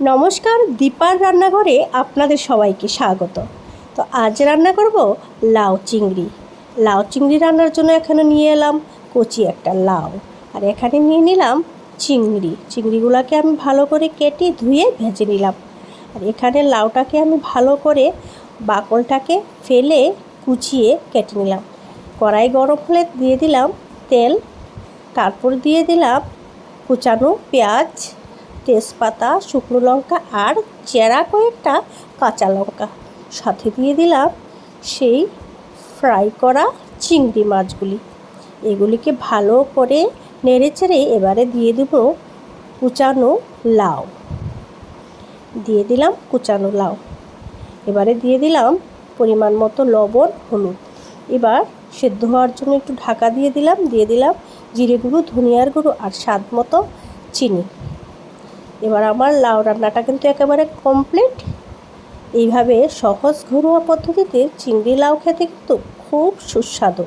নমস্কার, দীপার রান্নাঘরে আপনাদের সবাইকে স্বাগত। তো আজ রান্না করব লাউ চিংড়ি। লাউ চিংড়ি রান্নার জন্য এখানে নিয়ে এলাম কচি একটা লাউ, আর এখানে নিয়ে নিলাম চিংড়িগুলোকে আমি ভালো করে কেটে ধুয়ে ভেজে নিলাম। আর এখানে লাউটাকে আমি ভালো করে বাকলটাকে ফেলে কুচিয়ে কেটে নিলাম। কড়াই গরম হলে দিয়ে দিলাম তেল, তারপর দিয়ে দিলাম কুচানো পেঁয়াজ, তেজপাতা, শুকনো লঙ্কা আর চেরা কয়েকটা কাঁচা লঙ্কা। সাথে দিয়ে দিলাম সেই ফ্রাই করা চিংড়ি মাছগুলি। এগুলিকে ভালো করে নেড়ে চেড়ে এবারে দিয়ে দেব কুচানো লাউ। দিয়ে দিলাম কুচানো লাউ। এবারে দিয়ে দিলাম পরিমাণ মতো লবণ, হলুদ। এবার সেদ্ধ হওয়ার জন্য একটু ঢাকা দিয়ে দিলাম জিরে গুঁড়ো, ধনিয়ার গুঁড়ো আর স্বাদ মতো চিনি। এবার আমার লাউ রান্নাটা কিন্তু একেবারে কমপ্লিট। এইভাবে সহজ ঘরোয়া পদ্ধতিতে চিংড়ি লাউ খেতে কিন্তু খুব সুস্বাদু।